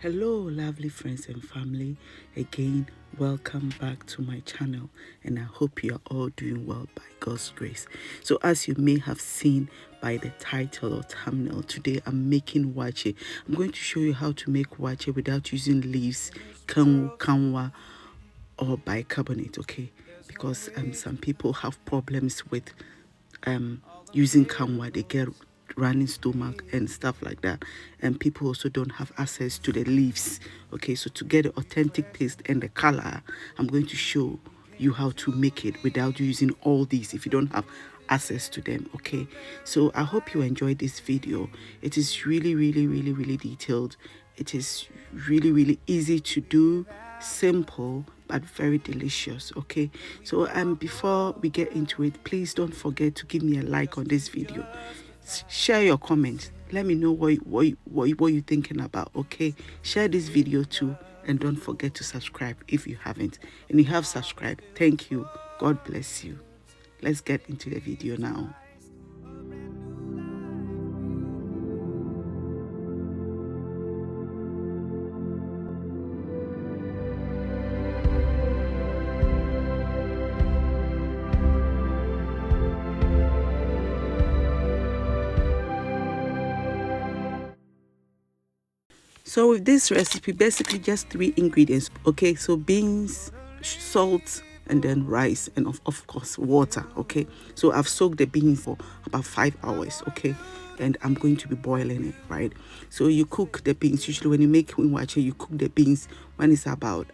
Hello lovely friends and family, again welcome back to my channel, and I hope you are all doing well by God's grace. So as you may have seen by the title or thumbnail, today I'm making waakye. I'm going to show you how to make waakye without using leaves, kanwa or bicarbonate, okay? Because some people have problems with using kanwa. They get running stomach and stuff like that, and people also don't have access to the leaves. Okay, so to get the authentic taste and the color, I'm going to show you how to make it without using all these if you don't have access to them. Okay, so I hope you enjoyed this video. It is really detailed. It is really easy to do, simple but very delicious. Okay, so before we get into it, please don't forget to give me a like on this video. Share your comments. Let me know what you're thinking about. Okay, share this video too, and don't forget to subscribe if you haven't. And you have subscribed, thank you. God bless you. Let's get into the video now. So with this recipe, basically just 3 ingredients. Okay, so beans, salt, and then rice, and of course water. Okay, so I've soaked the beans for about 5 hours. Okay, and I'm going to be boiling it, right? So you cook the beans. Usually when you make waakye, you cook the beans when it's about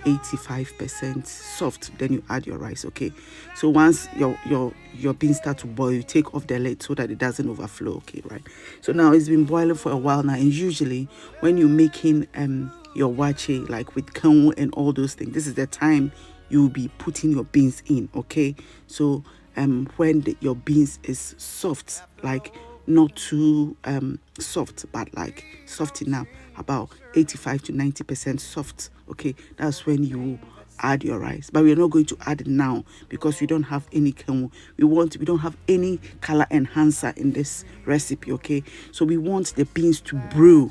85% soft, then you add your rice. Okay, so once your beans start to boil, you take off the lid so that it doesn't overflow. Okay, right? So now it's been boiling for a while now, and usually when you're making your waakye, like with Kenwu and all those things, this is the time you'll be putting your beans in. Okay, so when your beans is soft, like not too soft, but like soft enough, about 85 to 90% soft. Okay, that's when you add your rice. But we're not going to add it now because we don't have any kenwu. We don't have any color enhancer in this recipe. Okay, so we want the beans to brew,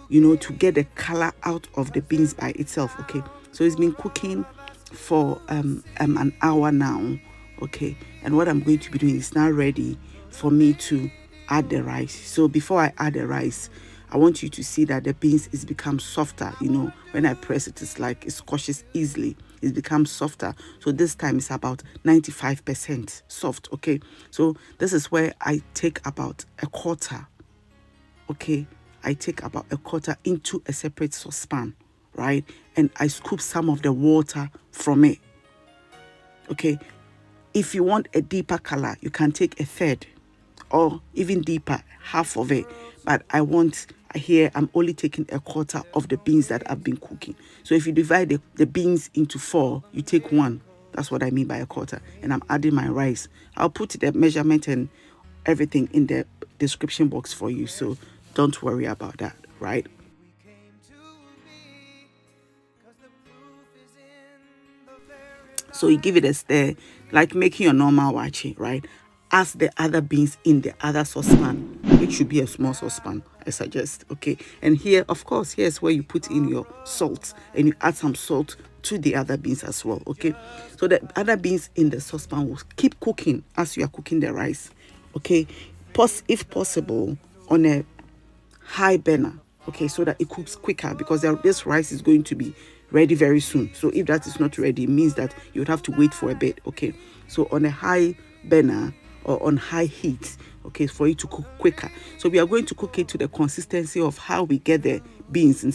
you know, to get the color out of the beans by itself. Okay, so it's been cooking for an hour now. Okay, and what I'm going to be doing is now ready for me to add the rice. So before I add the rice, I want you to see that the beans is become softer. You know, when I press it, it's like it squashes easily. It becomes softer. So this time it's about 95% soft. Okay, so this is where I take about a quarter. Okay, I take about a quarter into a separate saucepan, right? And I scoop some of the water from it. Okay, if you want a deeper color, you can take a third or even deeper, half of it. But I'm only taking a quarter of the beans that I've been cooking. So if you divide the beans into 4, you take 1. That's what I mean by a quarter. And I'm adding my rice. I'll put the measurement and everything in the description box for you, so don't worry about that, right? So you give it a stir, like making your normal waakye, right? Add the other beans in the other saucepan. It should be a small saucepan, I suggest. Okay, and here, of course, here's where you put in your salt, and you add some salt to the other beans as well. Okay, so the other beans in the saucepan will keep cooking as you are cooking the rice. Okay, if possible on a high burner. Okay, so that it cooks quicker, because this rice is going to be ready very soon. So if that is not ready, it means that you would have to wait for a bit. Okay, so on a high burner or on high heat, okay, for it to cook quicker. So we are going to cook it to the consistency of how we get the beans. You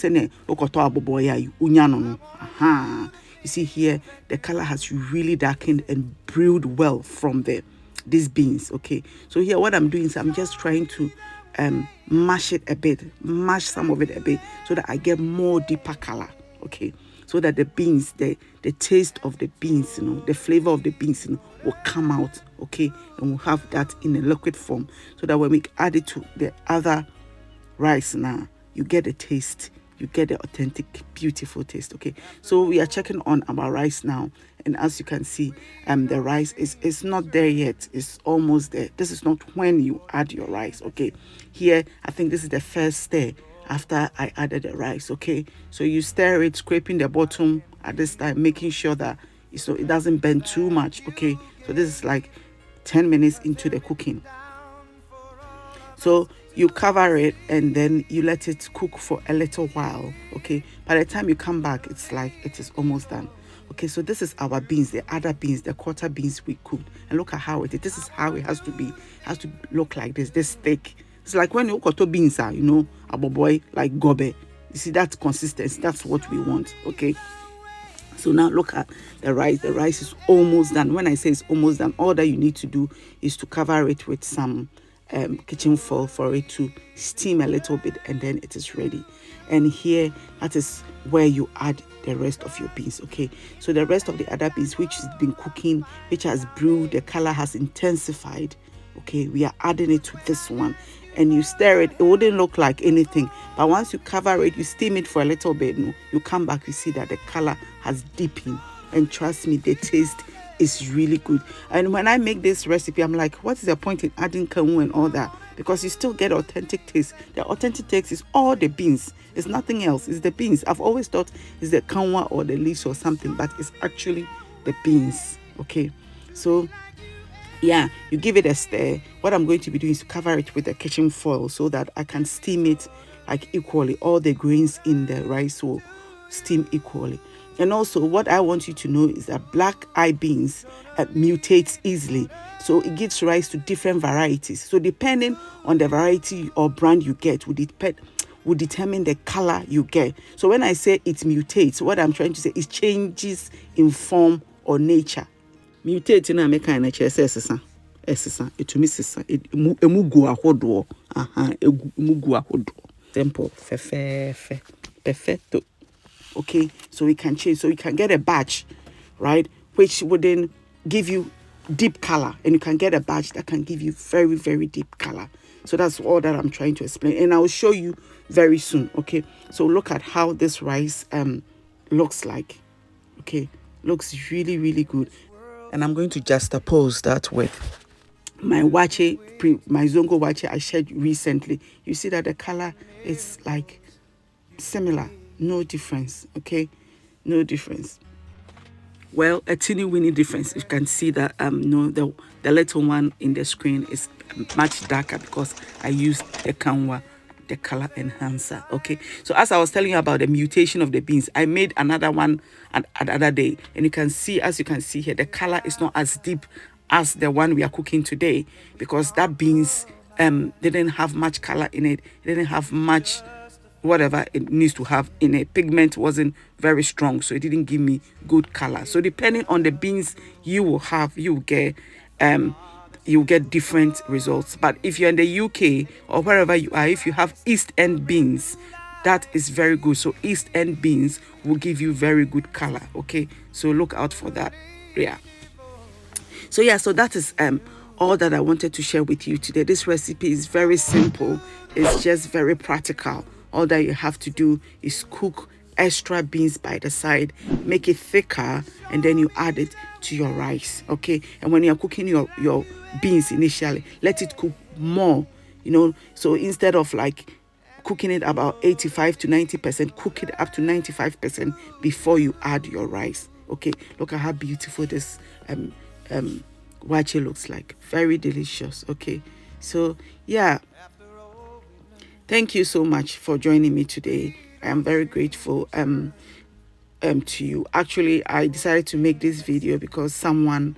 see here, the color has really darkened and brewed well from these beans. Okay, so here what I'm doing is I'm just trying to mash it a bit, mash some of it a bit, so that I get more deeper color. Okay, so that the beans, the taste of the beans, you know, the flavor of the beans, you know, will come out. Okay, and we'll have that in a liquid form, so that when we add it to the other rice now, you get the taste, you get the authentic, beautiful taste. Okay, so we are checking on our rice now, and as you can see, the rice is not there yet. It's almost there. This is not when you add your rice. Okay, here I think this is the first stir. after I added the rice. Okay, so you stir it, scraping the bottom at this time, making sure that it doesn't bend too much. Okay, so this is like 10 minutes into the cooking. So you cover it and then you let it cook for a little while. Okay, by the time you come back, it's like it is almost done. Okay, so this is our beans, the other beans, the quarter beans we cooked, and look at how it is. This is how it has to be. It has to look like this thick. It's like when you cook beans are, abo boy, like gobe. You see that consistency, that's what we want. Okay, so now look at the rice. The rice is almost done. When I say it's almost done, all that you need to do is to cover it with some kitchen foil for it to steam a little bit, and then it is ready. And here, that is where you add the rest of your beans. Okay, so the rest of the other beans which has been cooking, which has brewed, the color has intensified. Okay, we are adding it to this one, and you stir it. It wouldn't look like anything, but once you cover it, you steam it for a little bit, you come back, you see that the color has deepened, and trust me, the taste is really good. And when I make this recipe, I'm like, what is the point in adding Kenwu and all that? Because you still get authentic taste. The authentic taste is all the beans. It's nothing else. It's the beans. I've always thought it's the Kanwa or the leaves or something, but it's actually the beans. Okay, so yeah, you give it a stir. What I'm going to be doing is to cover it with a kitchen foil so that I can steam it like equally. All the grains in the rice will steam equally. And also, what I want you to know is that black eye beans mutates easily. So it gives rise to different varieties. So depending on the variety or brand you get, will determine the color you get. So when I say it mutates, what I'm trying to say is changes in form or nature. Mutate na me kind na chese esesa etumi sesa emugu ahodo emugu ahodo tempo fe perfecto. Okay, so we can change, so you can get a batch, right, which would then give you deep color, and you can get a batch that can give you very, very deep color. So that's all that I'm trying to explain, and I'll show you very soon. Okay, so look at how this rice looks like. Okay, looks really, really good. And I'm going to juxtapose that with my waakye, my Zongo Waakye I shared recently. You see that the color is like similar. No difference. Okay, no difference. Well, a teeny weeny difference. You can see that no, the little one in the screen is much darker because I used the Kanwa, the color enhancer. Okay, so as I was telling you about the mutation of the beans, I made another one another day, and you can see, as you can see here, the color is not as deep as the one we are cooking today because that beans didn't have much color in it. It didn't have much whatever it needs to have in it. Pigment wasn't very strong, so it didn't give me good color. So depending on the beans you will have, you get different results. But if you're in the UK or wherever you are, if you have East End beans, that is very good. So East End beans will give you very good color. Okay, so look out for that. Yeah, so yeah, so that is all that I wanted to share with you today. This recipe is very simple. It's just very practical. All that you have to do is cook extra beans by the side, make it thicker, and then you add it to your rice. Okay, and when you're cooking your beans initially, let it cook more, so instead of like cooking it about 85 to 90%, cook it up to 95% before you add your rice. Okay, look at how beautiful this waakye looks like. Very delicious. Okay, so yeah, thank you so much for joining me today. I am very grateful to you. Actually, I decided to make this video because someone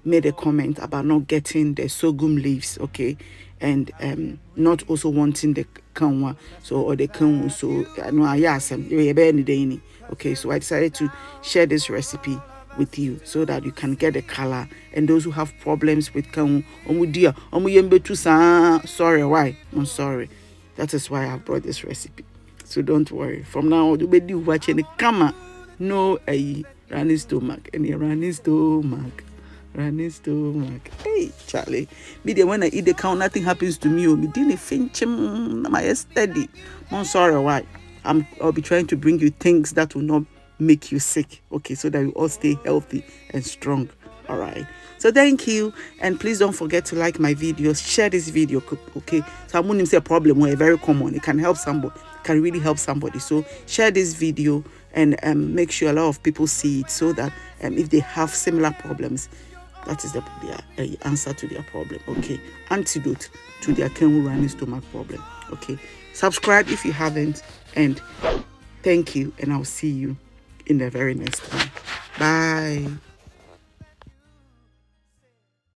made a comment about not getting the sorghum leaves, okay, and not also wanting the Kanwa, or the Kenwu. So I know I asked them, okay, so I decided to share this recipe with you so that you can get the color. And those who have problems with Kenwu, sorry, why? I'm sorry. That is why I brought this recipe. So don't worry. From now on, you'll be watching the camera. No, running stomach. Any running stomach. Running stomach. Hey, Charlie. Me there when I eat the cow, nothing happens to me. Me didn't finch my steady. I'm sorry, why? I'll be trying to bring you things that will not make you sick. Okay, so that you all stay healthy and strong. All right. So thank you, and please don't forget to like my videos, share this video, okay? So I wouldn't say a problem where very common. It can help somebody, can really help somebody. So share this video and make sure a lot of people see it, so that if they have similar problems, that is the answer to their problem, okay? Antidote to their Kenwu running stomach problem, okay? Subscribe if you haven't, and thank you, and I'll see you in the very next one. Bye.